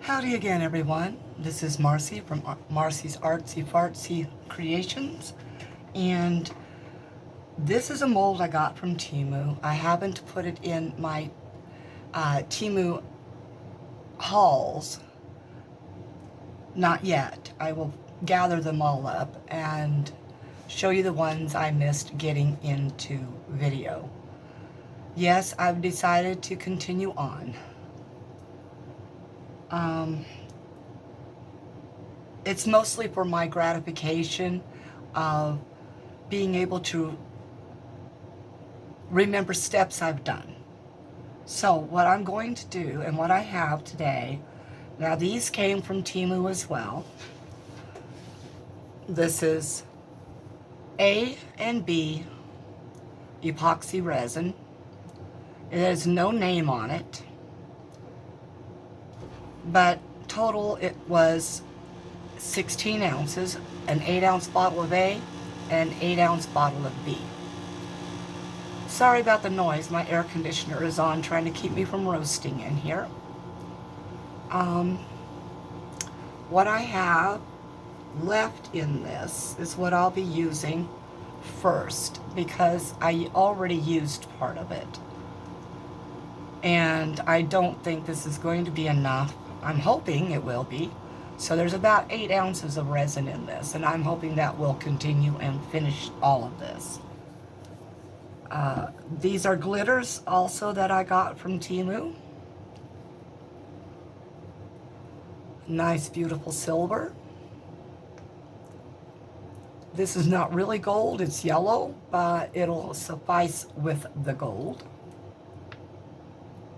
Howdy again, everyone. This is Marcy from Marcy's Artsy Fartsy Creations, and this is a mold I got from Temu. I haven't put it in my Temu hauls, not yet. I will gather them all up and show you the ones I missed getting into video. Yes, I've decided to continue on. It's mostly for my gratification of being able to remember steps I've done. So what I'm going to do and what I have today, now these came from Temu as well. This is A and B epoxy resin. It has no name on it, but total it was 16 ounces, an 8-ounce bottle of A, and an 8-ounce bottle of B. Sorry about the noise, my air conditioner is on trying to keep me from roasting in here. What I have left in this is what I'll be using first, because I already used part of it. And I don't think this is going to be enough. I'm hoping it will be. So there's about 8 ounces of resin in this, and I'm hoping that will continue and finish all of this. These are glitters also that I got from Temu. Nice, beautiful silver. This is not really gold, it's yellow, but it'll suffice with the gold.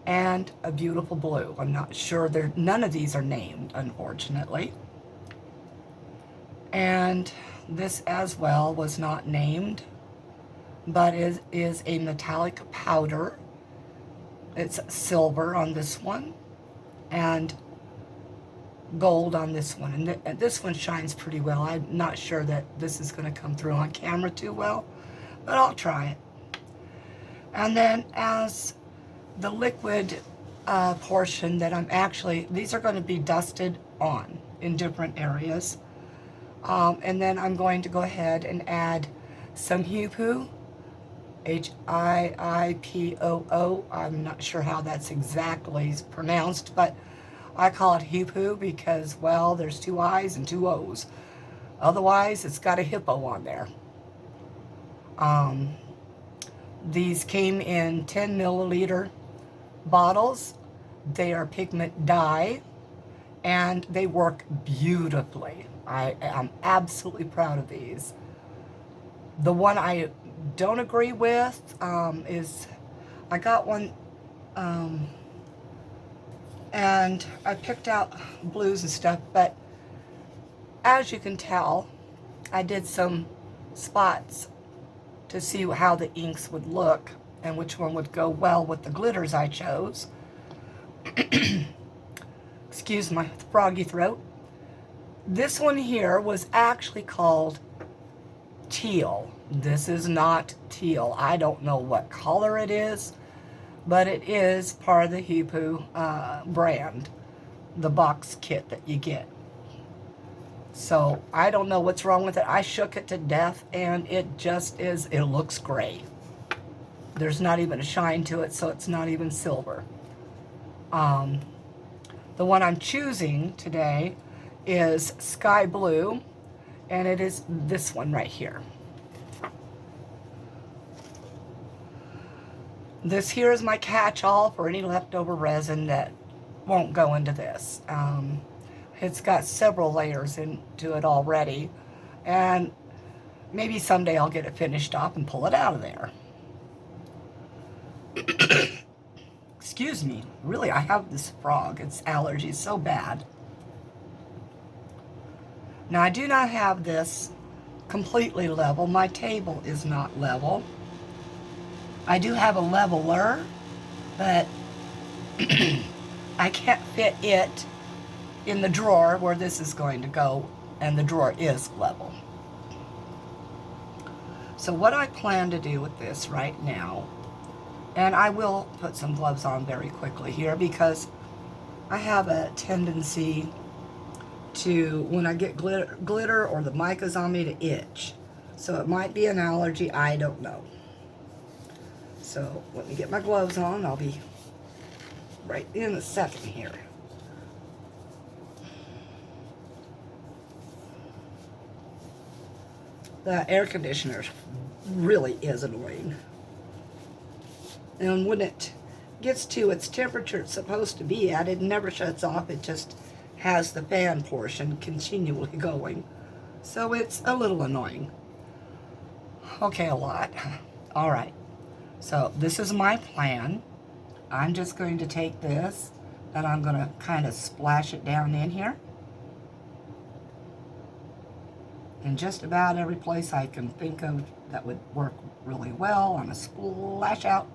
And a beautiful blue. I'm not sure, none of these are named, unfortunately. And this as well was not named, but it is a metallic powder. It's silver on this one and gold on this one. And this one shines pretty well. I'm not sure that this is going to come through on camera too well, but I'll try it. And then as the liquid portion that I'm actually, these are going to be dusted on in different areas. And then I'm going to go ahead and add some Hiipoo, H-I-I-P-O-O. I'm not sure how that's exactly pronounced, but I call it Hiipoo because, well, there's 2 I's and 2 O's. Otherwise, it's got a hippo on there. These came in 10 milliliter bottles. They are pigment dye and they work beautifully. I am absolutely proud of these. The one I don't agree with is I got one and I picked out blues and stuff, but as you can tell, I did some spots to see how the inks would look and which one would go well with the glitters I chose. Excuse my froggy throat. This one here was actually called teal. This is not teal. I don't know what color it is, but it is part of the Hiipoo brand, the box kit that you get. So I don't know what's wrong with it. I shook it to death and it just is, it looks gray. There's not even a shine to it, so it's not even silver. The one I'm choosing today is sky blue, and it is this one right here. This here is my catch-all for any leftover resin that won't go into this. It's got several layers into it already, and maybe someday I'll get it finished off and pull it out of there. Excuse me, really, I have this frog. Its allergy is so bad. Now, I do not have this completely level. My table is not level. I do have a leveler, but I can't fit it in the drawer where this is going to go, and the drawer is level. So what I plan to do with this right now, and I will put some gloves on very quickly here because I have a tendency to, when I get glitter or the mica's on me, to itch. So it might be an allergy, I don't know. So let me get my gloves on. I'll be right in a second here. The air conditioner really is annoying. And when it gets to its temperature it's supposed to be at, it never shuts off. It just has the fan portion continually going. So it's a little annoying. Okay, a lot. All right. So this is my plan. I'm just going to take this and I'm going to kind of splash it down in here. In just about every place I can think of that would work really well on a splash out.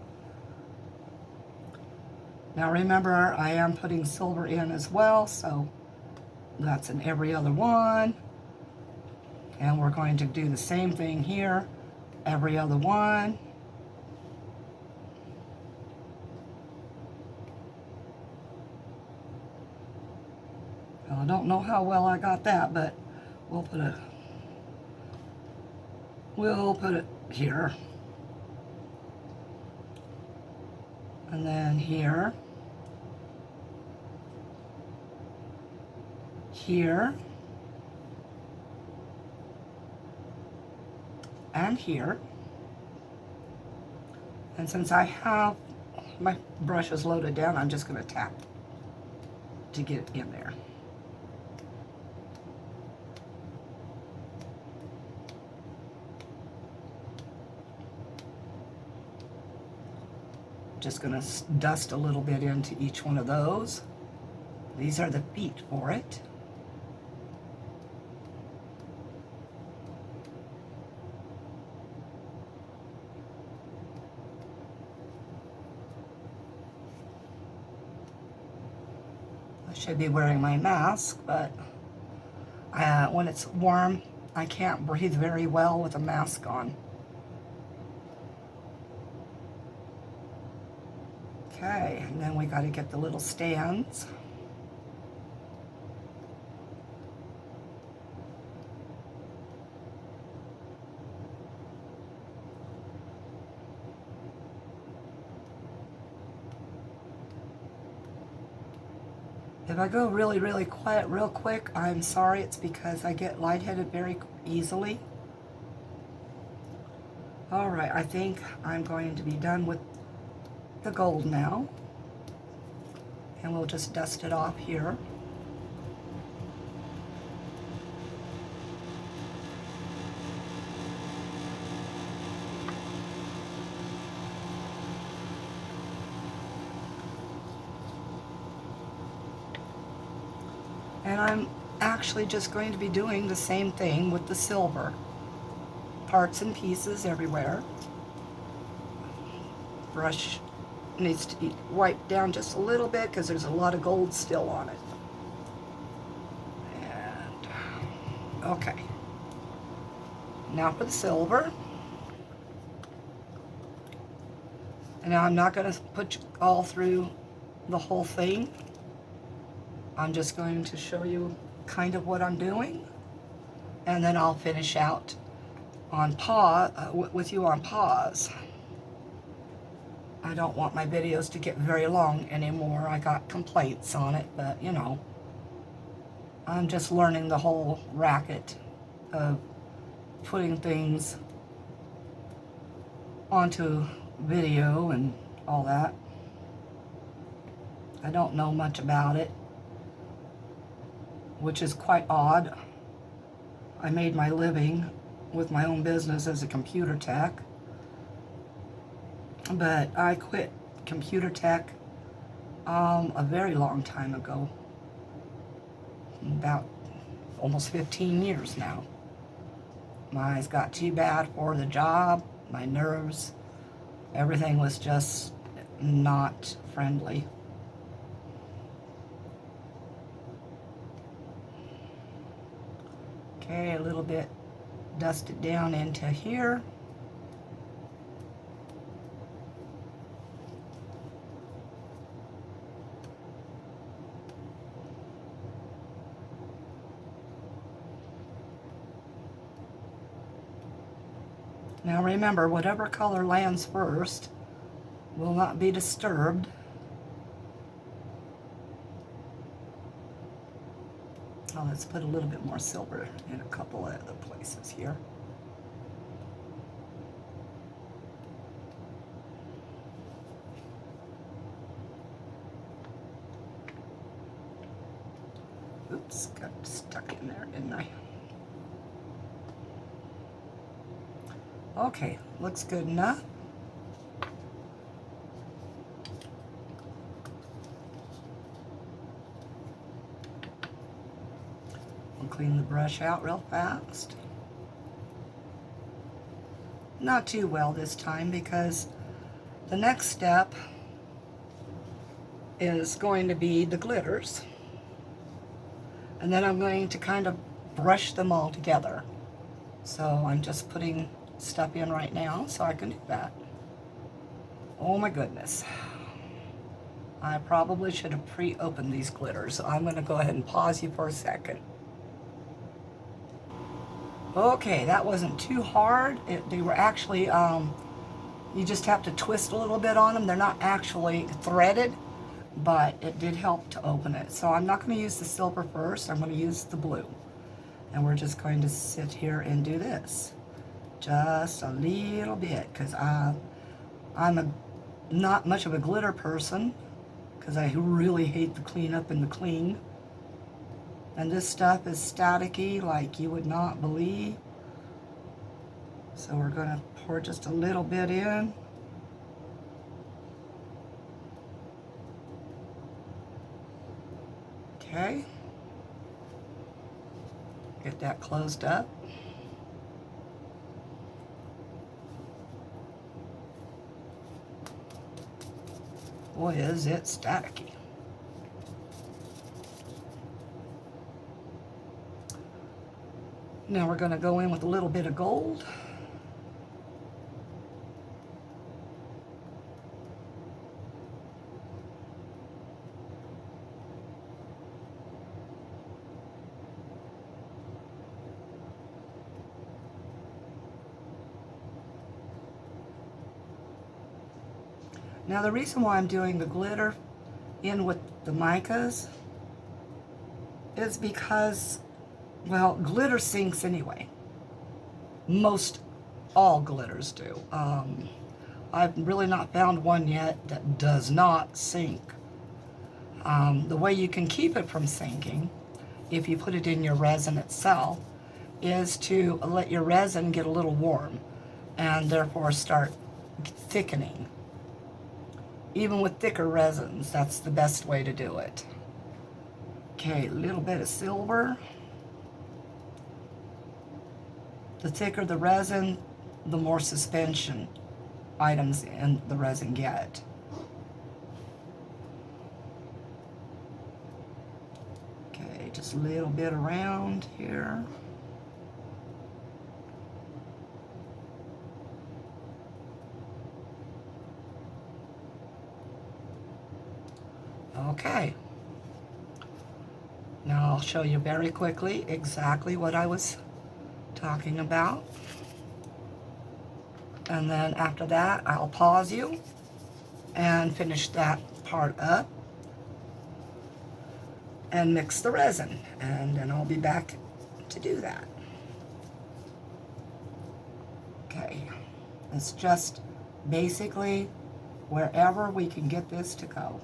Now remember, I am putting silver in as well, so that's in every other one. And we're going to do the same thing here, every other one. Well, I don't know how well I got that, but we'll put it here. And then here. Here. And here. And since I have my brushes loaded down, I'm just going to tap to get it in there. Just going to dust a little bit into each one of those. These are the feet for it. I should be wearing my mask, but when it's warm, I can't breathe very well with a mask on. Okay, and then we got to get the little stands. If I go really, really quiet real quick, I'm sorry. It's because I get lightheaded very easily. All right, I think I'm going to be done with the gold now. And we'll just dust it off here. And I'm actually just going to be doing the same thing with the silver. Parts and pieces everywhere. Brush needs to be wiped down just a little bit because there's a lot of gold still on it. And okay. Now for the silver. And now I'm not going to put all through the whole thing. I'm just going to show you kind of what I'm doing. And then I'll finish out on pause, with you on pause. I don't want my videos to get very long anymore. I got complaints on it, but you know, I'm just learning the whole racket of putting things onto video and all that. I don't know much about it, which is quite odd. I made my living with my own business as a computer tech. But I quit computer tech a very long time ago, about almost 15 years now. My eyes got too bad for the job, my nerves, everything was just not friendly. Okay, a little bit dusted down into here. Now remember, whatever color lands first will not be disturbed. Oh, let's put a little bit more silver in a couple of other places here. Oops, got stuck in there, didn't I? Okay, looks good enough. I'll clean the brush out real fast. Not too well this time, because the next step is going to be the glitters. And then I'm going to kind of brush them all together. So I'm just putting stuff in right now so I can do that. Oh my goodness. I probably should have pre-opened these glitters. So I'm going to go ahead and pause you for a second. Okay, that wasn't too hard. They were actually, you just have to twist a little bit on them. They're not actually threaded, but it did help to open it. So I'm not going to use the silver first. I'm going to use the blue. And we're just going to sit here and do this. Just a little bit, because I'm not much of a glitter person, because I really hate the cleanup and the clean. And this stuff is staticky like you would not believe. So we're going to pour just a little bit in. Okay. Get that closed up. Boy, is it staticky. Now we're going to go in with a little bit of gold. Now the reason why I'm doing the glitter in with the micas is because, well, glitter sinks anyway. Most all glitters do. I've really not found one yet that does not sink. The way you can keep it from sinking, if you put it in your resin itself, is to let your resin get a little warm and therefore start thickening. Even with thicker resins, that's the best way to do it. Okay, a little bit of silver. The thicker the resin, the more suspension items in the resin get. Okay, just a little bit around here. Okay. Now I'll show you very quickly exactly what I was talking about. And then after that, I'll pause you and finish that part up and mix the resin. And then I'll be back to do that. Okay. It's just basically wherever we can get this to go.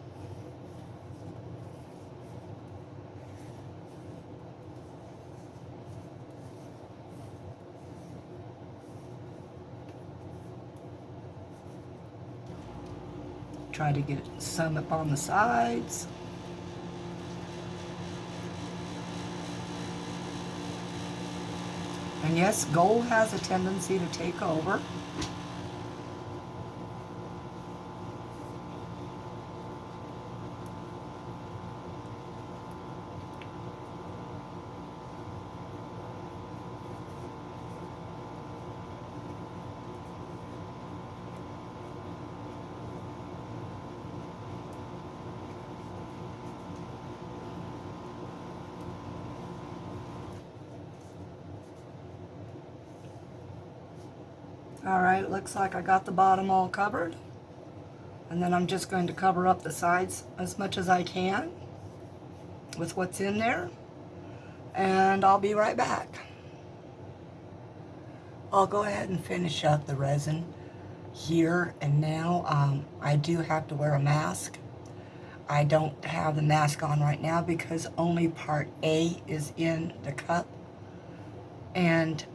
Try to get some up on the sides. And yes, gold has a tendency to take over. Alright, looks like I got the bottom all covered. And then I'm just going to cover up the sides as much as I can with what's in there. And I'll be right back. I'll go ahead and finish up the resin here and now. I do have to wear a mask. I don't have the mask on right now because only part A is in the cup. And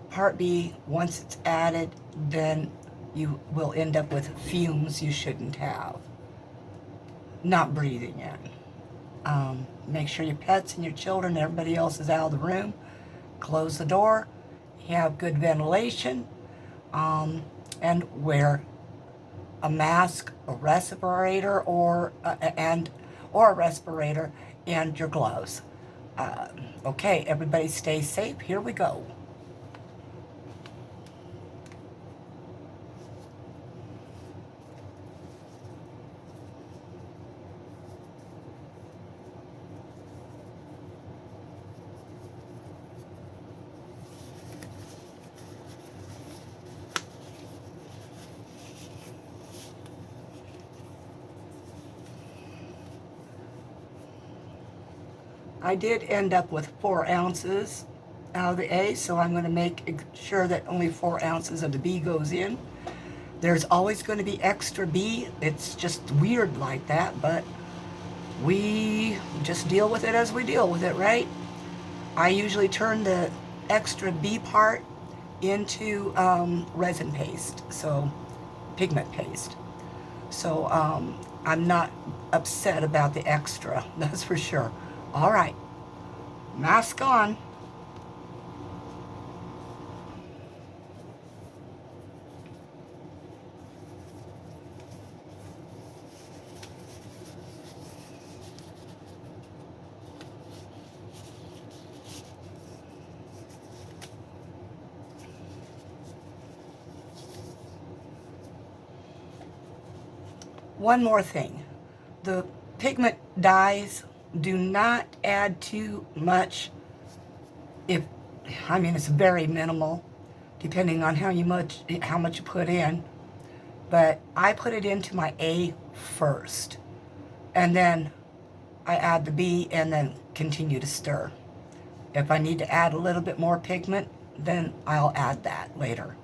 part B, once it's added, then you will end up with fumes you shouldn't have. Not breathing in. Make sure your pets and your children and everybody else is out of the room. Close the door. Have good ventilation. And wear a mask, a respirator, or a respirator, and your gloves. Okay, everybody stay safe. Here we go. I did end up with 4 ounces out of the A, so I'm going to make sure that only 4 ounces of the B goes in. There's always going to be extra B. It's just weird like that, but we just deal with it as we deal with it, right? I usually turn the extra B part into resin paste, so pigment paste. So I'm not upset about the extra, that's for sure. All right, mask on. One more thing, the pigment dyes, do not add too much. It's very minimal, depending on how much you put in. But I put it into my A first, and then I add the B, and then continue to stir. If I need to add a little bit more pigment, then I'll add that later.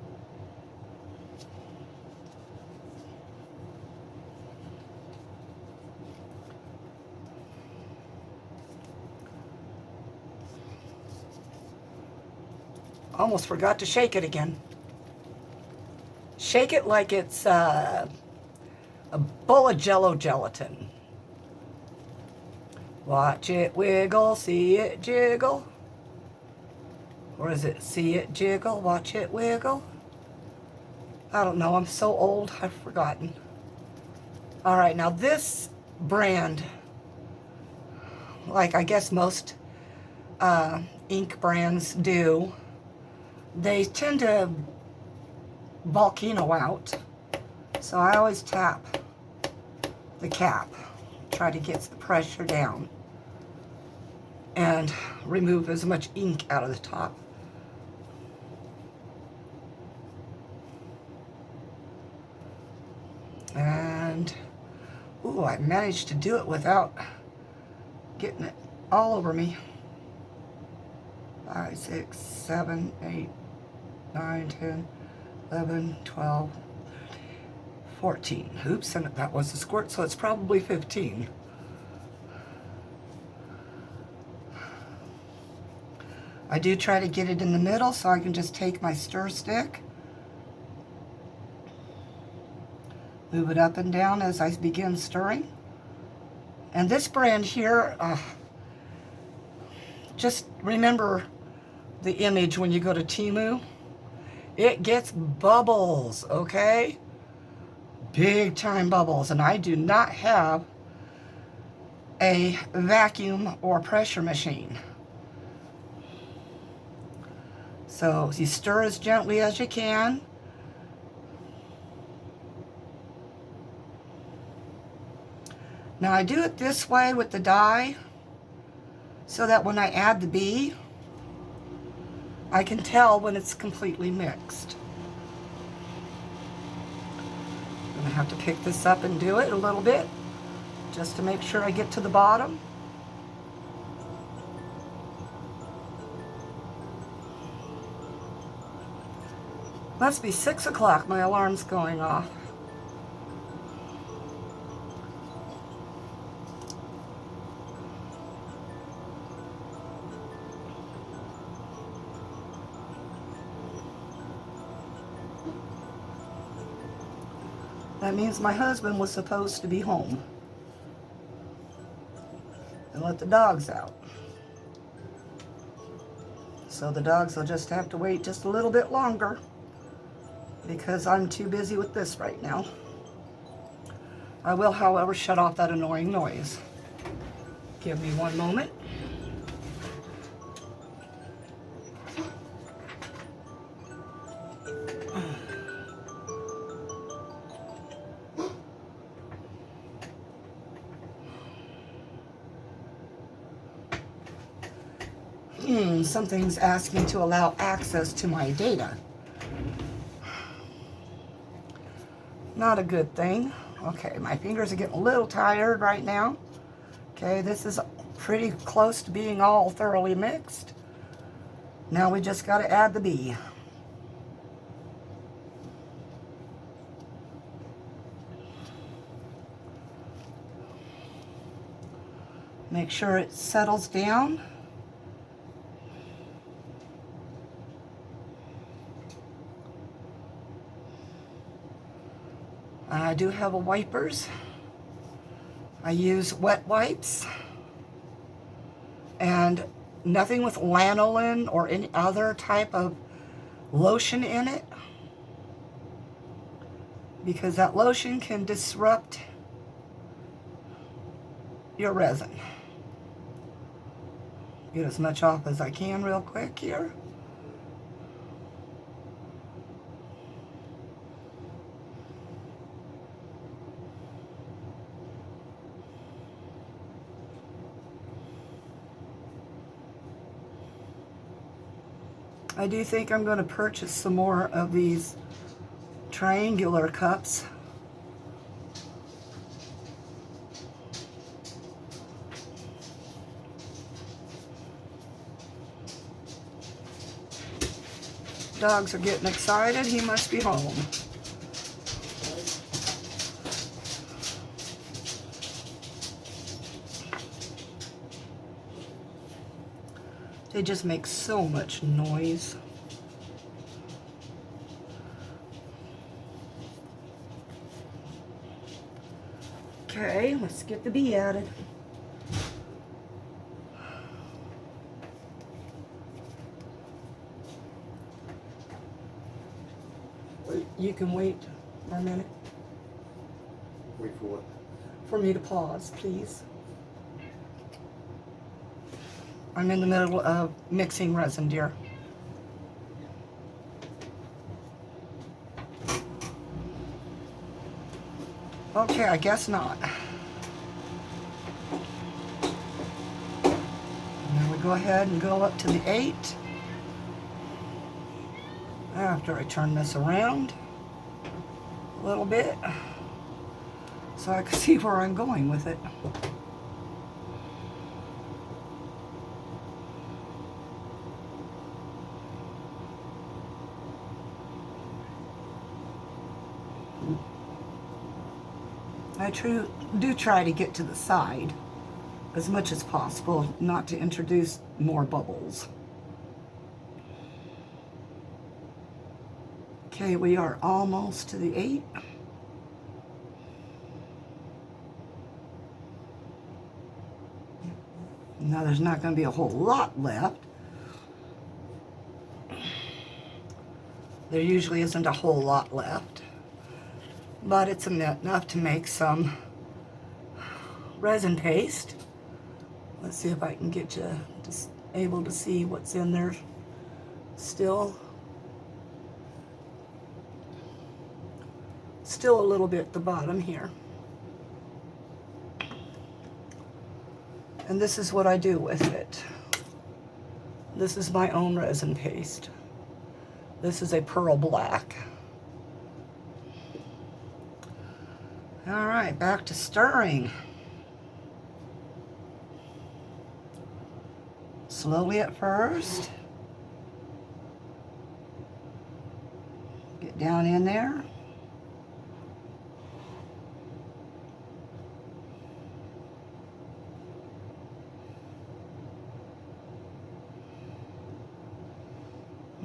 Almost forgot to shake it again. Shake it like it's a bowl of Jell-O gelatin. Watch it wiggle, see it jiggle. Or is it see it jiggle, watch it wiggle? I don't know, I'm so old, I've forgotten. All right, now this brand, like I guess most ink brands do, they tend to volcano out. So I always tap the cap, try to get the pressure down and remove as much ink out of the top. And, ooh, I managed to do it without getting it all over me. 5, 6, 7, 8, 9, 10, 11, 12, 14. Oops, and that was a squirt, so it's probably 15. I do try to get it in the middle so I can just take my stir stick, move it up and down as I begin stirring. And this brand here, just remember the image when you go to Temu. It gets bubbles, okay? Big time bubbles. And I do not have a vacuum or pressure machine. So you stir as gently as you can. Now I do it this way with the dye so that when I add the B, I can tell when it's completely mixed. have to pick this up and do it a little bit just to make sure I get to the bottom. Must be 6 o'clock, my alarm's going off. That means my husband was supposed to be home and let the dogs out. So the dogs will just have to wait just a little bit longer because I'm too busy with this right now. I will, however, shut off that annoying noise. Give me one moment. Something's asking to allow access to my data. Not a good thing. Okay, my fingers are getting a little tired right now. Okay, this is pretty close to being all thoroughly mixed. Now we just got to add the bee. Make sure it settles down. I do have a wipers. I use wet wipes and nothing with lanolin or any other type of lotion in it, because that lotion can disrupt your resin. Get as much off as I can real quick here. I do think I'm going to purchase some more of these triangular cups. Dogs are getting excited. He must be home. They just make so much noise. Okay, let's get the bee added. You can wait for a minute. Wait for what? For me to pause, please. I'm in the middle of mixing resin, dear. Okay, I guess not. Now we go ahead and go up to the 8. After I turn this around a little bit so I can see where I'm going with it. I do try to get to the side as much as possible, not to introduce more bubbles. Okay, we are almost to the 8. Now there's not going to be a whole lot left. There usually isn't a whole lot left, but it's enough to make some resin paste. Let's see if I can get you just able to see what's in there still. Still a little bit at the bottom here. And this is what I do with it. This is my own resin paste. This is a pearl black. All right, back to stirring. Slowly at first. Get down in there.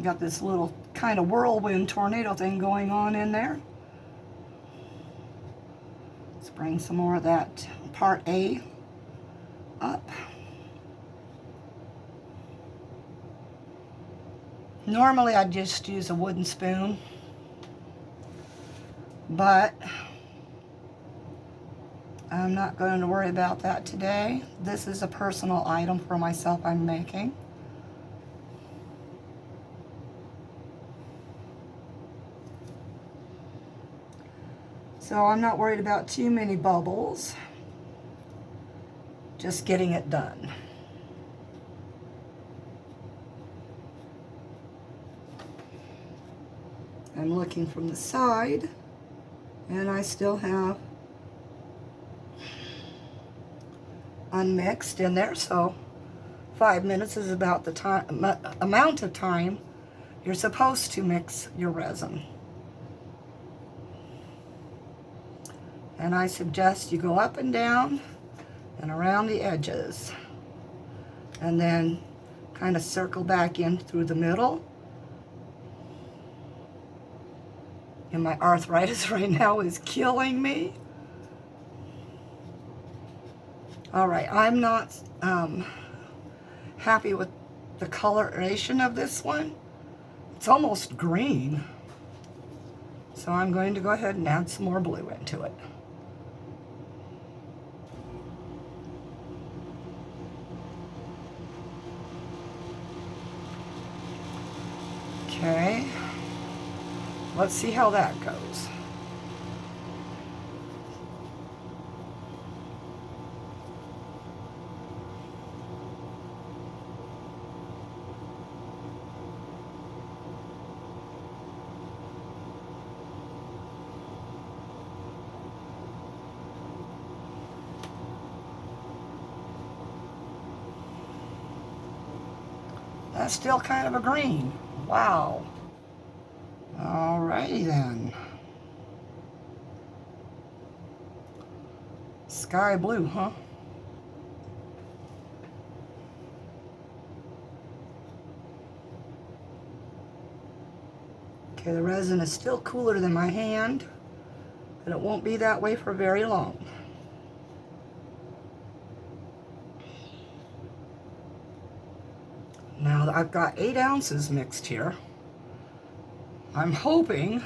Got this little kind of whirlwind tornado thing going on in there. Let's bring some more of that part A up. Normally I'd just use a wooden spoon, but I'm not going to worry about that today. This is a personal item for myself I'm making. So I'm not worried about too many bubbles. Just getting it done. I'm looking from the side, and I still have unmixed in there, so 5 minutes is about the time amount of time you're supposed to mix your resin. And I suggest you go up and down and around the edges, and then kind of circle back in through the middle. And my arthritis right now is killing me. All right, I'm not happy with the coloration of this one. It's almost green. So I'm going to go ahead and add some more blue into it. Okay, let's see how that goes. That's still kind of a green. Wow. Alrighty then. Sky blue, huh? Okay, the resin is still cooler than my hand, but it won't be that way for very long. Now I've got 8 ounces mixed here. I'm hoping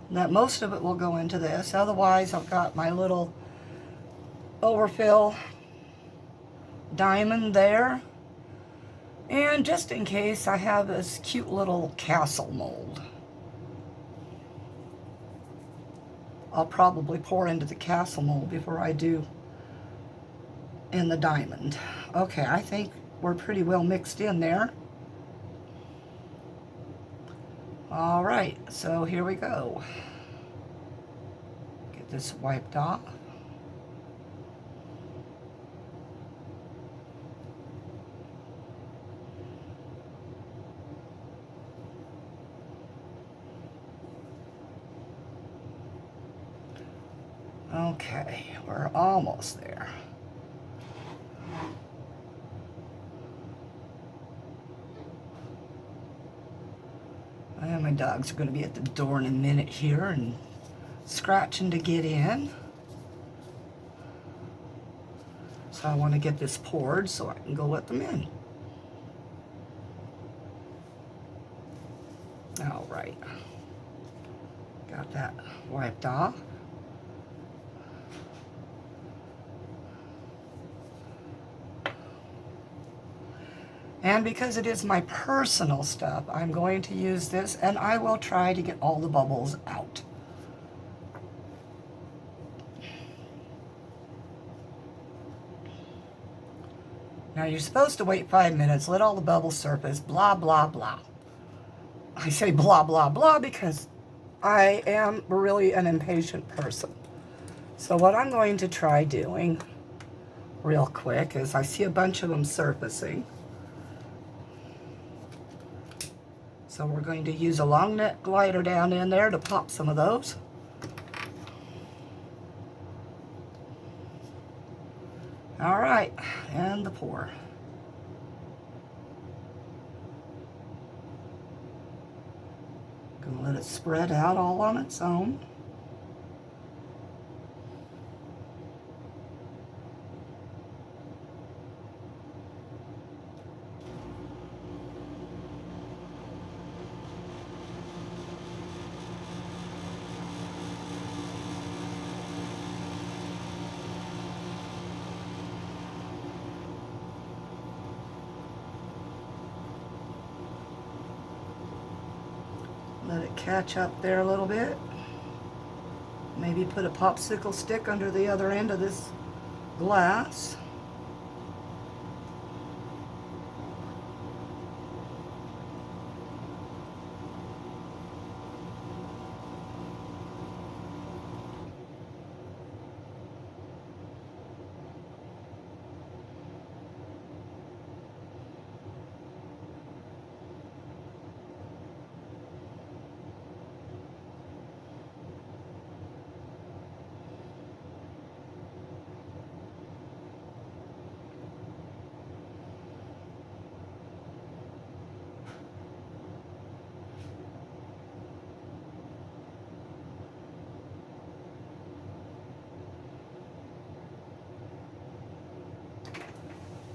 that most of it will go into this. Otherwise, I've got my little overfill diamond there. And just in case, I have this cute little castle mold. I'll probably pour into the castle mold before I do in the diamond. Okay, I think we're pretty well mixed in there. All right, so here we go. Get this wiped off. Okay, we're almost there. And my dogs are going to be at the door in a minute here and scratching to get in. So I want to get this poured so I can go let them in. All right. Got that wiped off. And because it is my personal stuff, I'm going to use this, and I will try to get all the bubbles out. Now you're supposed to wait 5 minutes, let all the bubbles surface, blah, blah, blah. I say blah, blah, blah because I am really an impatient person. So what I'm going to try doing real quick is I see a bunch of them surfacing. So we're going to use a long neck glider down in there to pop some of those. All right, and the pour. Gonna let it spread out all on its own. Let it catch up there a little bit. Maybe put a popsicle stick under the other end of this glass.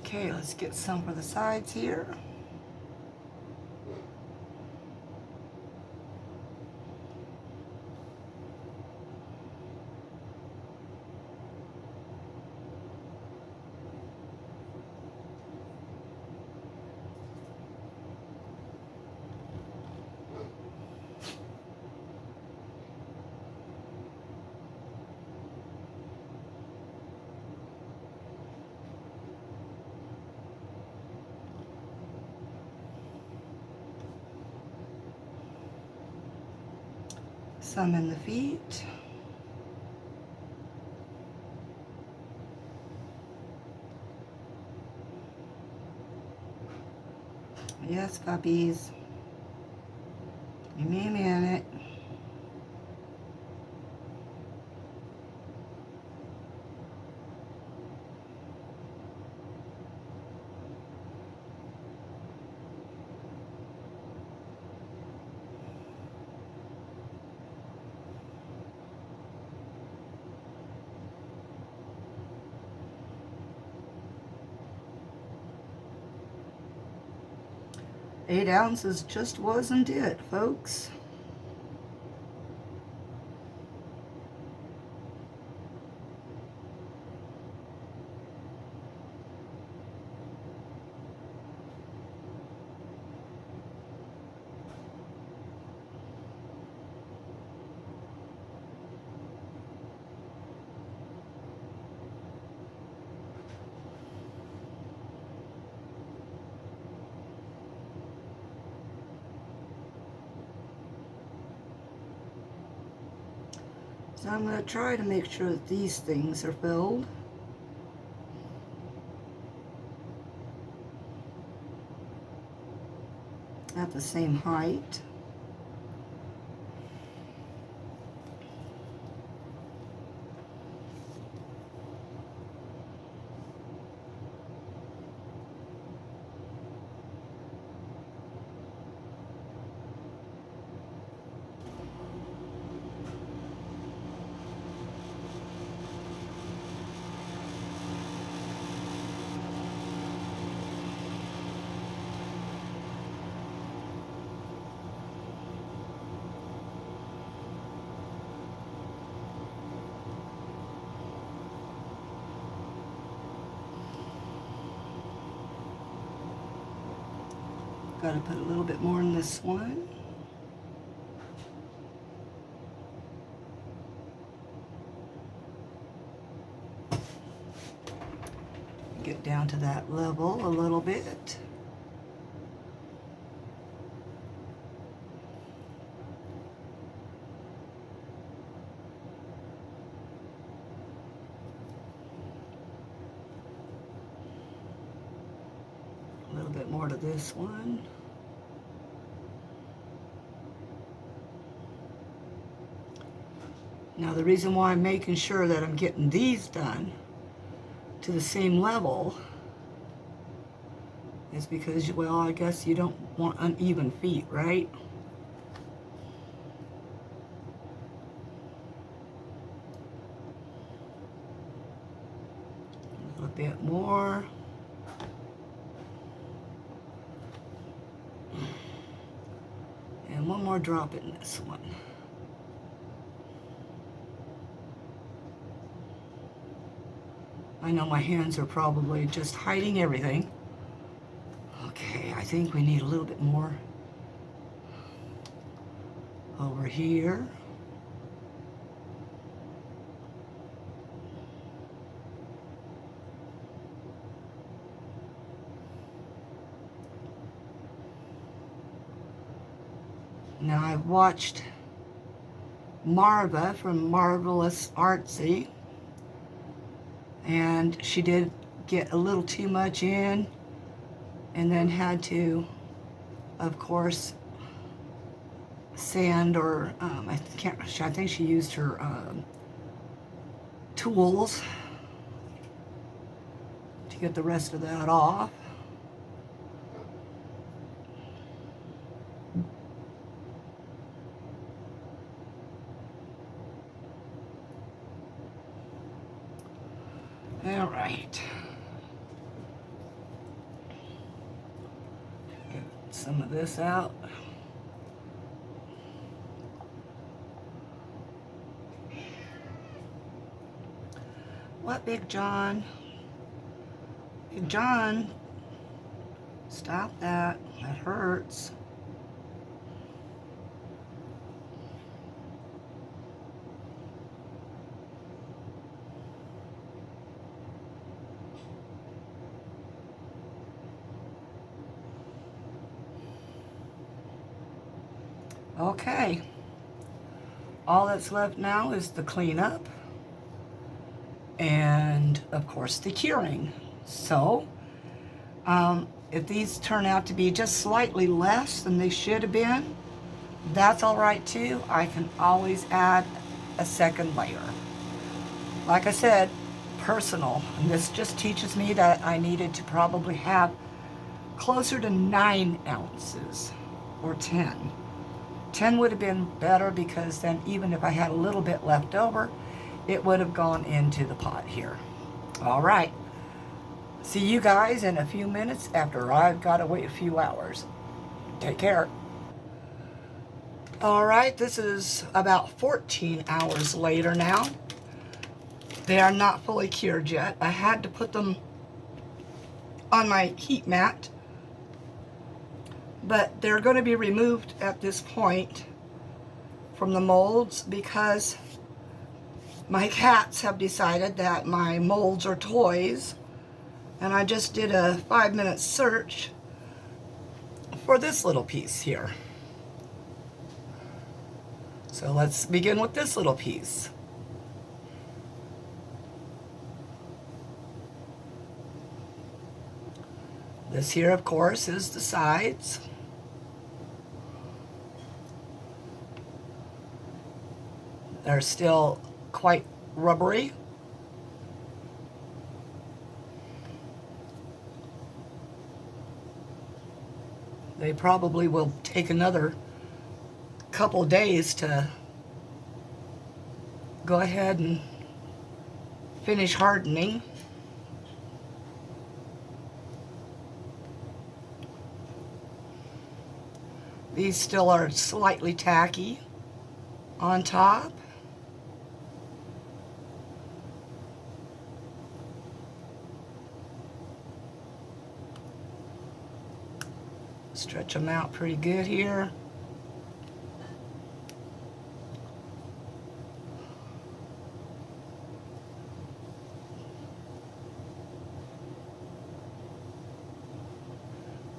Okay, let's get some for the sides here. Some in the feet. Yes, puppies. Give me a minute. Eight ounces just wasn't it, folks. So I'm going to try to make sure that these things are filled. At the same height. Got to put a little bit more in this one. Get down to that level a little bit. A little bit more to this one. Now the reason why I'm making sure that I'm getting these done to the same level is because, well, I guess you don't want uneven feet, right? A little bit more. And one more drop in this one. I know my hands are probably just hiding everything. Okay, I think we need a little bit more over here. Now I've watched Marva from Marvelous Artsy, and she did get a little too much in and then had to, of course, sand, or I think she used her tools to get the rest of that off. All right. Get some of this out. What, Big John? Big John, stop that. That hurts. Okay, all that's left now is the cleanup and, of course, the curing. So, if these turn out to be just slightly less than they should have been, that's all right too. I can always add a second layer. Like I said, personal, and this just teaches me that I needed to probably have closer to 9 ounces or 10. 10 would have been better, because then even if I had a little bit left over, it would have gone into the pot here. All right. See you guys in a few minutes after I've got to wait a few hours. Take care. All right, this is about 14 hours later now. They are not fully cured yet. I had to put them on my heat mat, but they're going to be removed at this point from the molds because my cats have decided that my molds are toys, and I just did a 5-minute search for this little piece here. So let's begin with this little piece. This here, of course, is the sides. They're still quite rubbery. They probably will take another couple days to go ahead and finish hardening. These still are slightly tacky on top. Stretch them out pretty good here.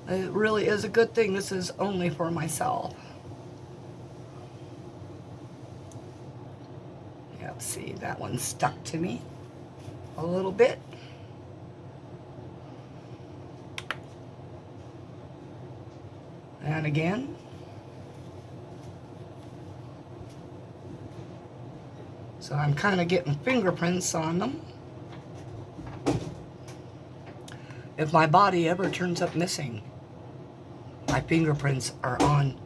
It really is a good thing this is only for myself. Yep, see, that one stuck to me a little bit. And again. So I'm kind of getting fingerprints on them. If my body ever turns up missing, my fingerprints are on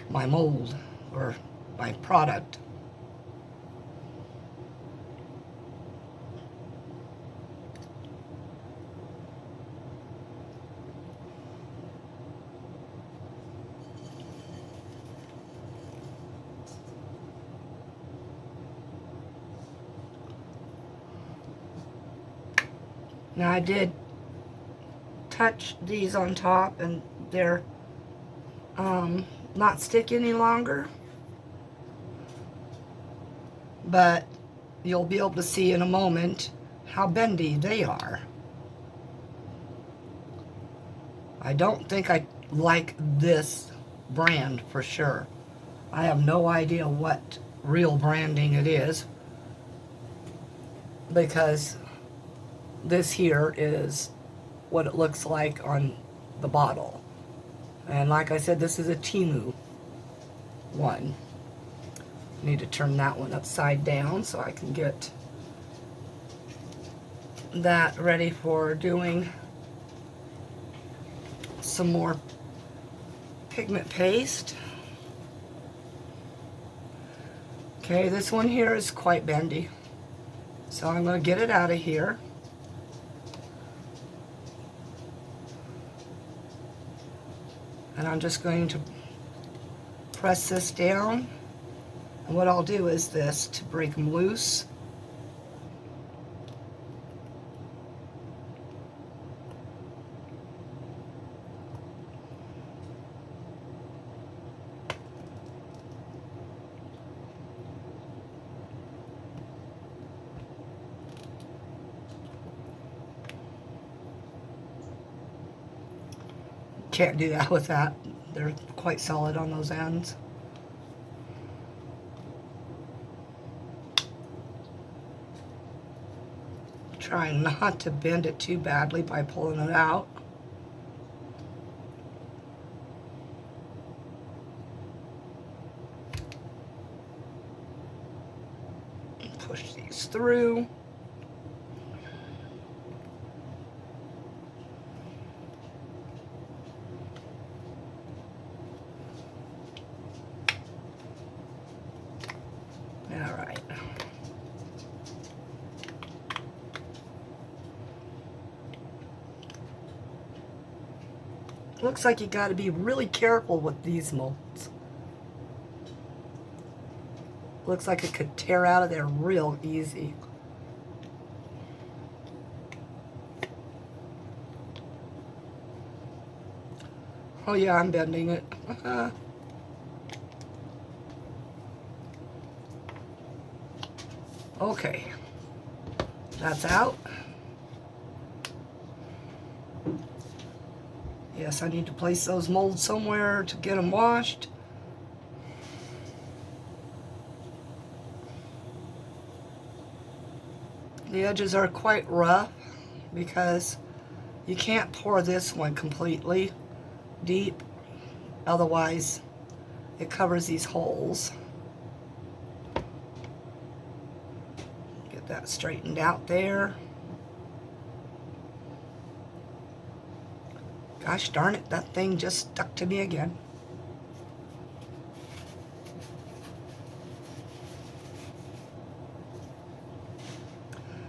my mold or my product. Now I did touch these on top and they're not stick any longer, but you'll be able to see in a moment how bendy they are. I don't think I like this brand for sure. I have no idea what real branding it is, because this here is what it looks like on the bottle. And like I said, this is a Temu one. Need to turn that one upside down so I can get that ready for doing some more pigment paste. Okay, this one here is quite bendy, so I'm going to get it out of here. And I'm just going to press this down. And what I'll do is this to break them loose. Can't do that with that. They're quite solid on those ends. Trying not to bend it too badly by pulling it out. Push these through. All right. Looks like you got to be really careful with these molds. Looks like it could tear out of there real easy. Oh yeah, I'm bending it. Okay, that's out. Yes, I need to place those molds somewhere to get them washed. The edges are quite rough because you can't pour this one completely deep, otherwise it covers these holes. Get that straightened out there. Gosh darn it, that thing just stuck to me again.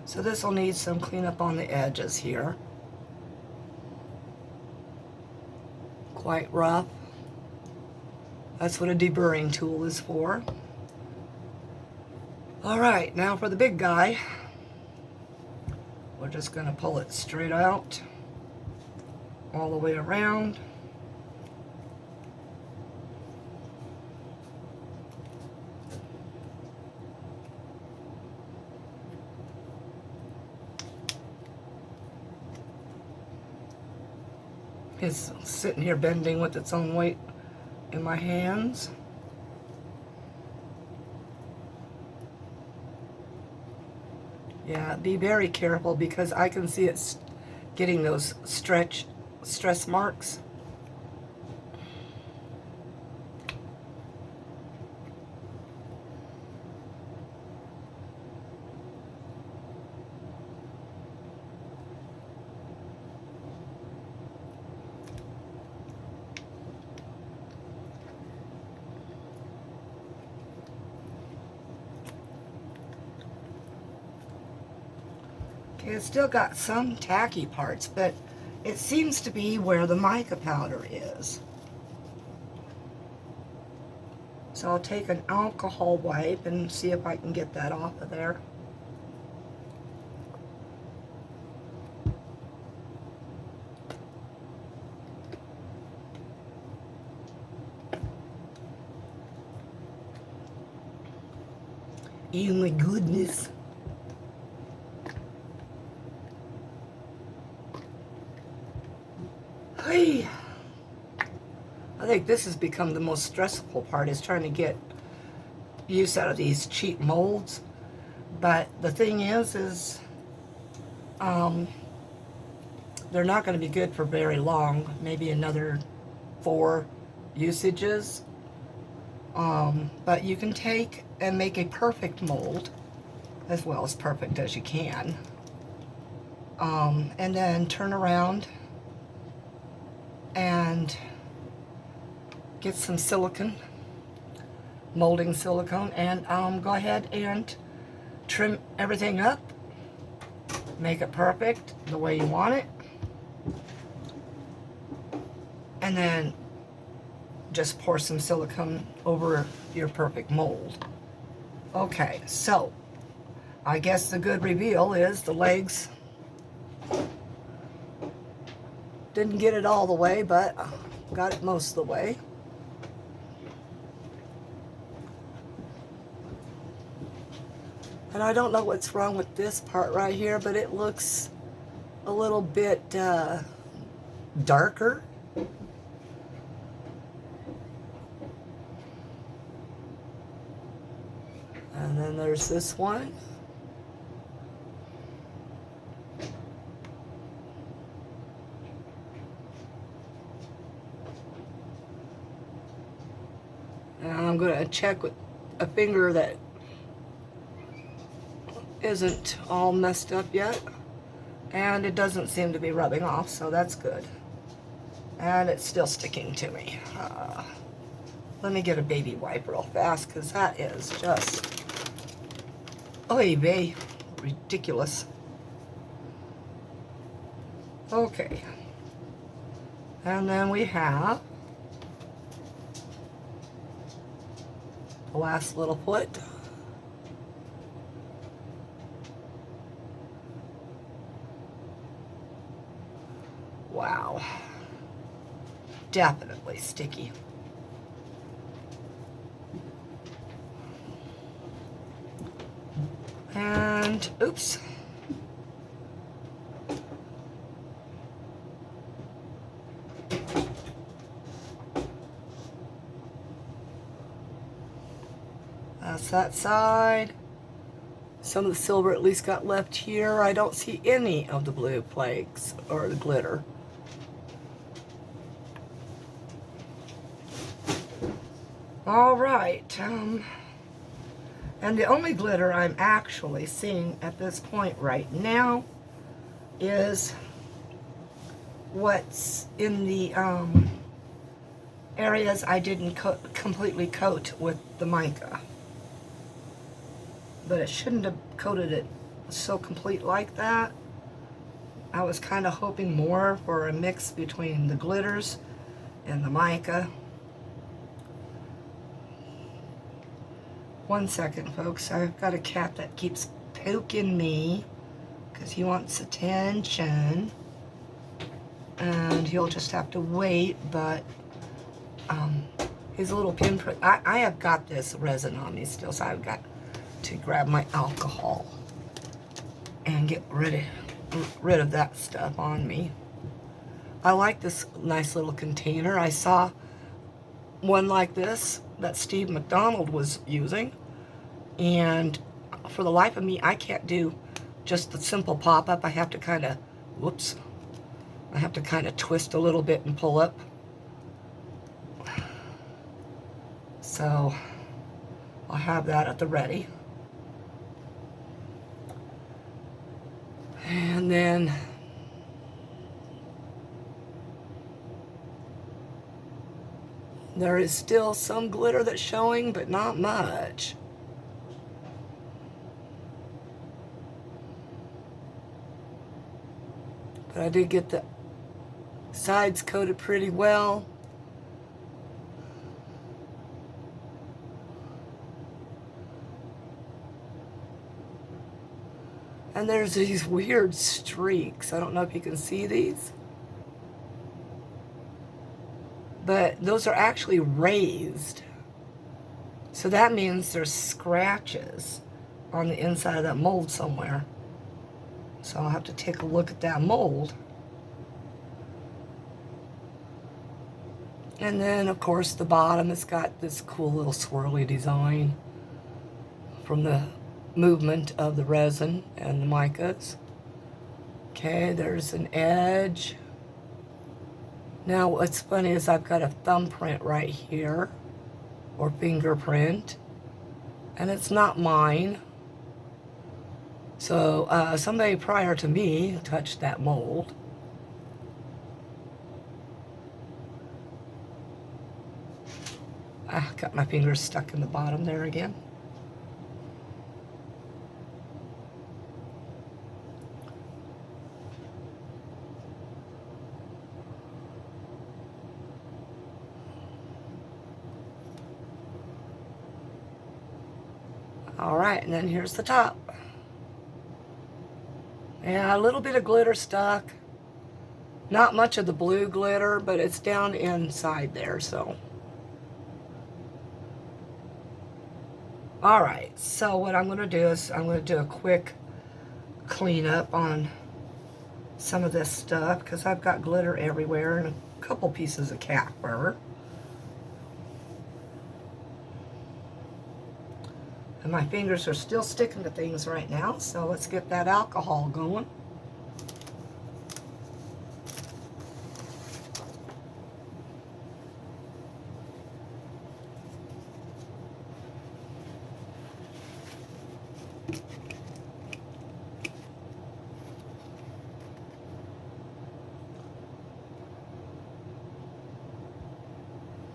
So this will need some cleanup on the edges here. Quite rough. That's what a deburring tool is for. All right, now for the big guy. We're just going to pull it straight out, all the way around. It's sitting here bending with its own weight in my hands. Yeah, be very careful because I can see it's getting those stress marks It's still got some tacky parts, but it seems to be where the mica powder is. So I'll take an alcohol wipe and see if I can get that off of there. Oh my goodness. Hey. I think this has become the most stressful part, is trying to get use out of these cheap molds. But the thing is they're not going to be good for very long, maybe another 4 usages. But you can take and make a perfect mold, as well as perfect as you can, and then turn around and get some silicone, molding silicone, and go ahead and trim everything up, make it perfect the way you want it, and then just pour some silicone over your perfect mold. Okay, so I guess the good reveal is the legs didn't get it all the way, but got it most of the way. And I don't know what's wrong with this part right here, but it looks a little bit darker. And then there's this one. And I'm going to check with a finger that isn't all messed up yet. And it doesn't seem to be rubbing off, so that's good. And it's still sticking to me. Let me get a baby wipe real fast, because that is just, oy vey, ridiculous. Okay. And then we have the last little foot. Wow. Definitely sticky. And, oops. That's that side. Some of the silver at least got left here. I don't see any of the blue flakes or the glitter. All right. And the only glitter I'm actually seeing at this point right now is what's in the areas I didn't completely coat with the mica. But it shouldn't have coated it so complete like that. I was kind of hoping more for a mix between the glitters and the mica. One second, folks. I've got a cat that keeps poking me because he wants attention. And he'll just have to wait, but his little pinprick. I have got this resin on me still, so I've got to grab my alcohol and get rid of that stuff on me. I like this nice little container. I saw one like this that Steve McDonald was using, and for the life of me, I can't do just the simple pop-up. I have to kind of, whoops, I have to kind of twist a little bit and pull up. So I'll have that at the ready. And then there is still some glitter that's showing, but not much. But I did get the sides coated pretty well. And there's these weird streaks. I don't know if you can see these. But those are actually raised. So that means there's scratches on the inside of that mold somewhere. So I'll have to take a look at that mold. And then, of course, the bottom has got this cool little swirly design from the movement of the resin and the micas. Okay, there's an edge. Now, what's funny is I've got a thumbprint right here, or fingerprint, and it's not mine. So somebody prior to me touched that mold. I got my fingers stuck in the bottom there again. All right, and then here's the top. Yeah, a little bit of glitter stuck. Not much of the blue glitter, but it's down inside there, so. All right, so what I'm going to do is I'm going to do a quick cleanup on some of this stuff because I've got glitter everywhere and a couple pieces of cat fur. And my fingers are still sticking to things right now, so let's get that alcohol going.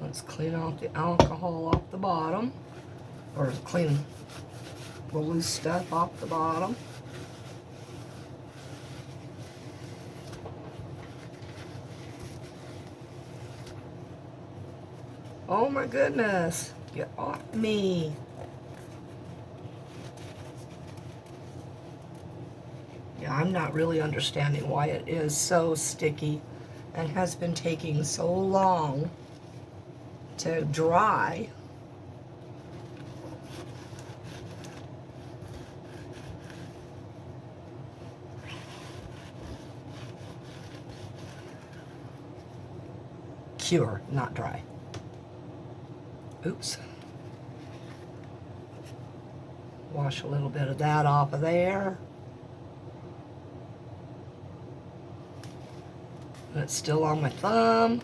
Let's clean off the alcohol off the bottom, or clean the loose stuff off the bottom. Oh my goodness, get off me. Yeah, I'm not really understanding why it is so sticky and has been taking so long to dry. Cure, not dry. Oops. Wash a little bit of that off of there. And it's still on my thumb.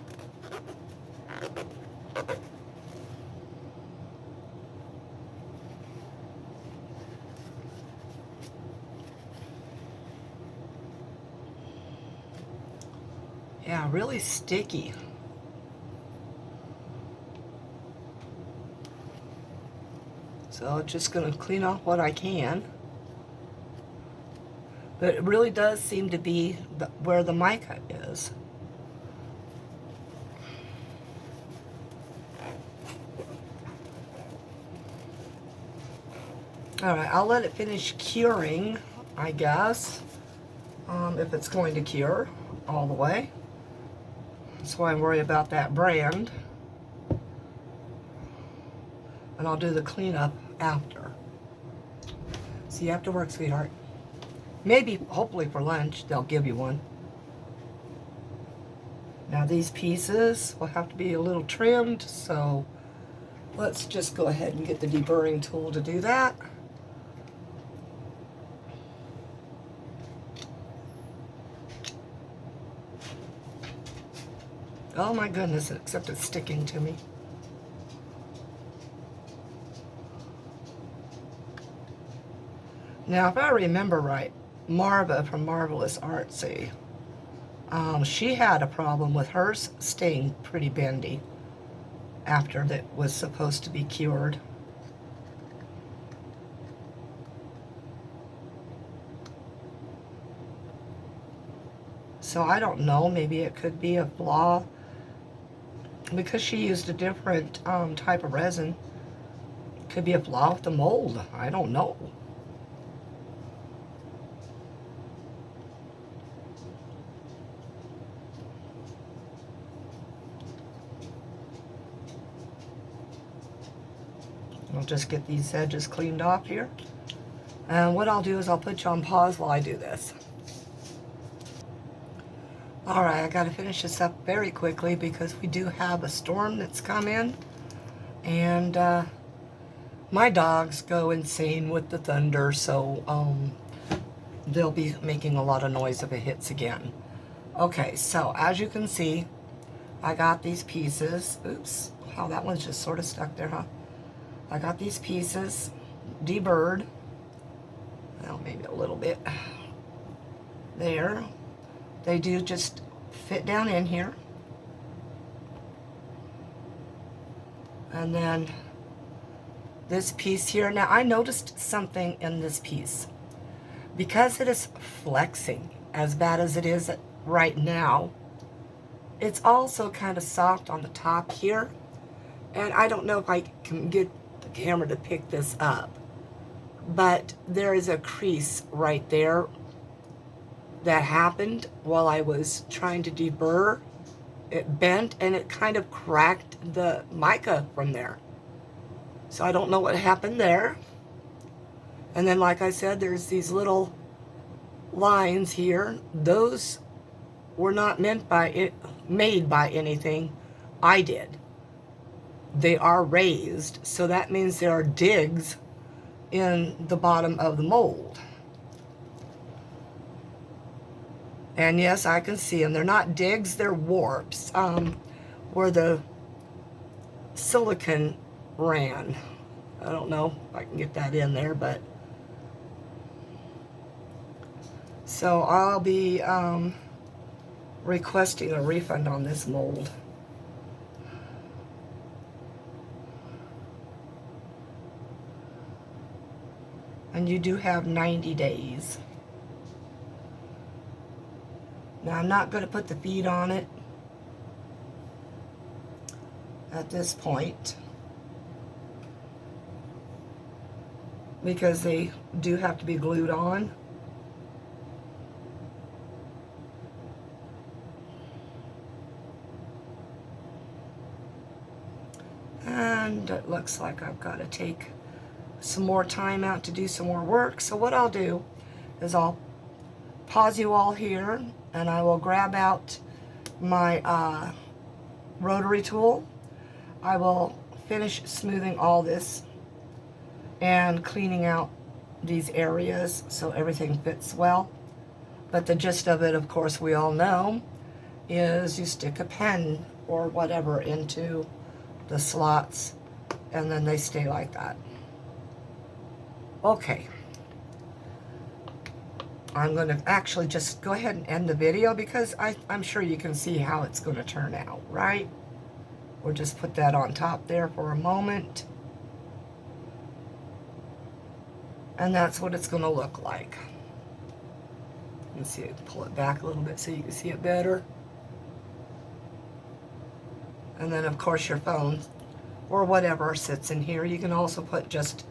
Yeah, really sticky. So just going to clean off what I can. But it really does seem to be where the mica is. Alright, I'll let it finish curing, I guess, if it's going to cure all the way. That's why I worry about that brand. And I'll do the cleanup after. See you after work, sweetheart. Maybe, hopefully for lunch, they'll give you one. Now these pieces will have to be a little trimmed, so let's just go ahead and get the deburring tool to do that. Oh my goodness, except it's sticking to me. Now, if I remember right, Marva from Marvelous Artsy, she had a problem with hers staying pretty bendy after that was supposed to be cured. So I don't know, maybe it could be a flaw because she used a different type of resin. Could be a flaw with the mold. I don't know. I'll just get these edges cleaned off here. And what I'll do is I'll put you on pause while I do this. Alright, I gotta finish this up very quickly because we do have a storm that's come in. And my dogs go insane with the thunder, so they'll be making a lot of noise if it hits again. Okay, so as you can see, I got these pieces. Oops, wow, that one's just sort of stuck there, huh? I got these pieces deburred. Well, maybe a little bit. There. They do just fit down in here. And then this piece here. Now, I noticed something in this piece. Because it is flexing as bad as it is right now, it's also kind of soft on the top here. And I don't know if I can get the camera to pick this up, but there is a crease right there that happened while I was trying to deburr. It bent and it kind of cracked the mica from there. So I don't know what happened there. And then, like I said, there's these little lines here. Those were not made by anything I did. They are raised, so that means there are digs in the bottom of the mold. And yes, I can see them. They're not digs, they're warps, where the silicone ran. I don't know if I can get that in there, but so I'll be requesting a refund on this mold. And you do have 90 days. Now, I'm not going to put the feed on it at this point because they do have to be glued on. And it looks like I've got to take some more time out to do some more work. So what I'll do is I'll pause you all here and I will grab out my rotary tool. I will finish smoothing all this and cleaning out these areas so everything fits well. But the gist of it, of course, we all know, is you stick a pen or whatever into the slots and then they stay like that. Okay. I'm going to actually just go ahead and end the video because I'm sure you can see how it's going to turn out, right? We'll just put that on top there for a moment. And that's what it's going to look like. You can see it, pull it back a little bit so you can see it better. And then, of course, your phone or whatever sits in here. You can also put just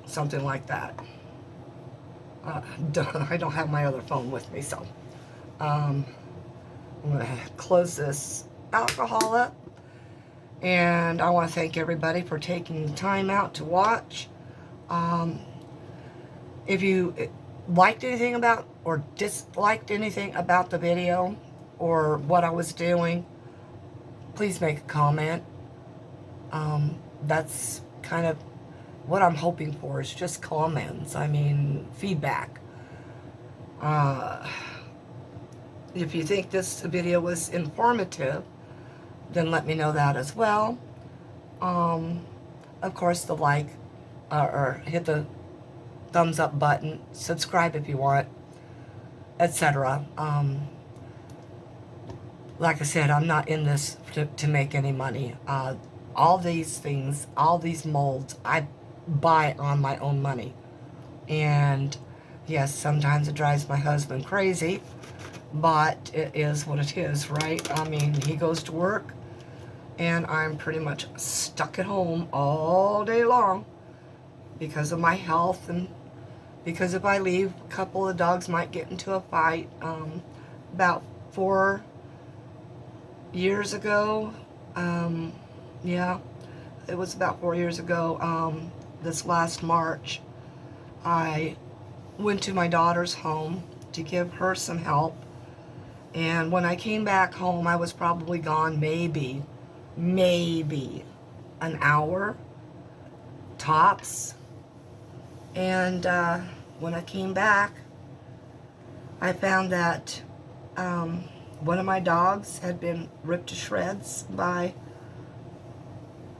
something like that. I don't have my other phone with me, so I'm going to close this alcohol up. And I want to thank everybody for taking time out to watch. If you liked anything about or disliked anything about the video or what I was doing, please make a comment. That's kind of what I'm hoping for, is just comments. I mean, feedback. If you think this video was informative, then let me know that as well. Of course, the like or hit the thumbs up button, subscribe if you want, etc. Like I said, I'm not in this to make any money. All these things, all these molds, I buy on my own money. And yes, sometimes it drives my husband crazy, but it is what it is, right? I mean, he goes to work, and I'm pretty much stuck at home all day long because of my health, and because if I leave, a couple of dogs might get into a fight. About 4 years ago, yeah, it was about 4 years ago, this last March, I went to my daughter's home to give her some help. And when I came back home, I was probably gone maybe an hour tops. And when I came back, I found that one of my dogs had been ripped to shreds by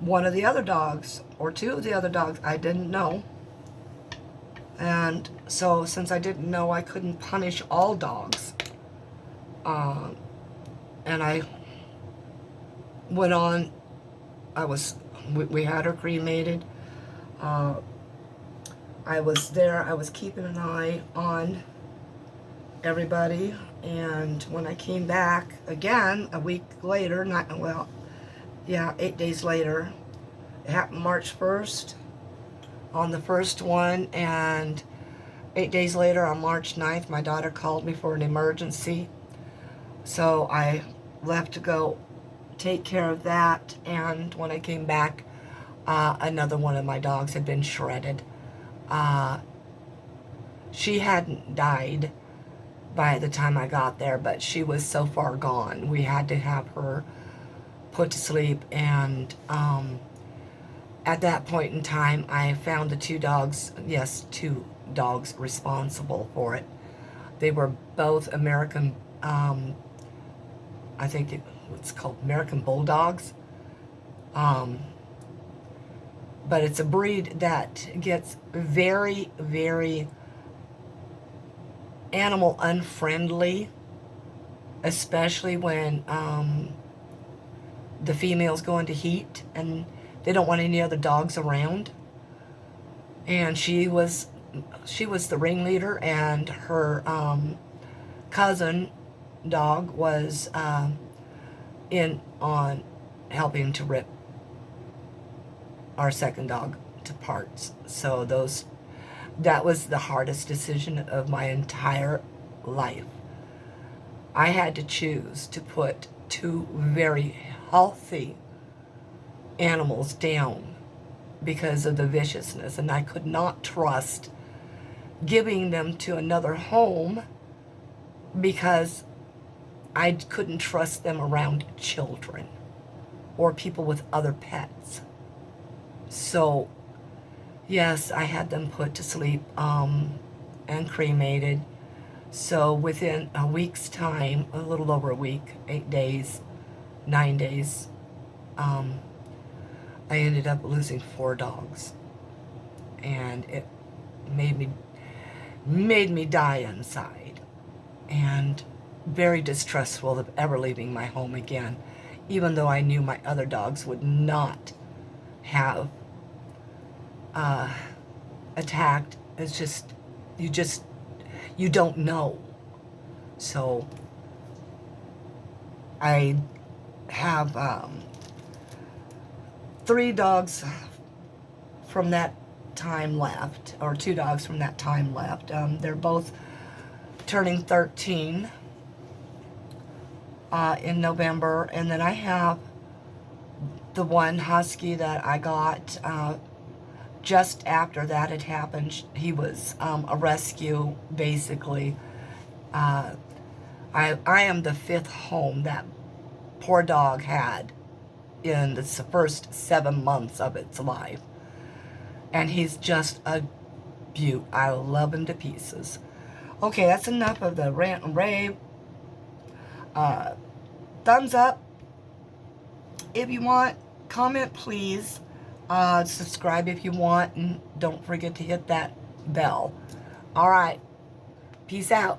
one of the other dogs, or two of the other dogs. I didn't know. And so since I didn't know, I couldn't punish all dogs. And I went on, we had her cremated. I was there, I was keeping an eye on everybody, and when I came back again a week later, 8 days later, it happened March 1st on the first one, and 8 days later on March 9th, my daughter called me for an emergency. So I left to go take care of that, and when I came back, another one of my dogs had been shredded. She hadn't died by the time I got there, but she was so far gone. We had to have her put to sleep, and at that point in time, I found the two dogs responsible for it. They were both American, I think it's called American Bulldogs. But it's a breed that gets very, very animal unfriendly, especially when the females go into heat and they don't want any other dogs around. And she was the ringleader, and her cousin dog was in on helping to rip our second dog to parts. So that was the hardest decision of my entire life. I had to choose to put two very healthy animals down because of the viciousness, and I could not trust giving them to another home because I couldn't trust them around children or people with other pets. So, yes, I had them put to sleep and cremated. So within a week's time, a little over a week, 8 days, 9 days, I ended up losing 4 dogs. And it made me die inside. And very distrustful of ever leaving my home again, even though I knew my other dogs would not have attacked. It's just you don't know. So I have 3 dogs from that time left, or 2 dogs from that time left. They're both turning 13 in November, and then I have the one husky that I got just after that had happened. He was a rescue, basically. I am the 5th home that poor dog had in the first 7 months of its life. And he's just a beaut. I love him to pieces. Okay, that's enough of the rant and rave. Thumbs up if you want. Comment, please. Subscribe if you want. And don't forget to hit that bell. All right. Peace out.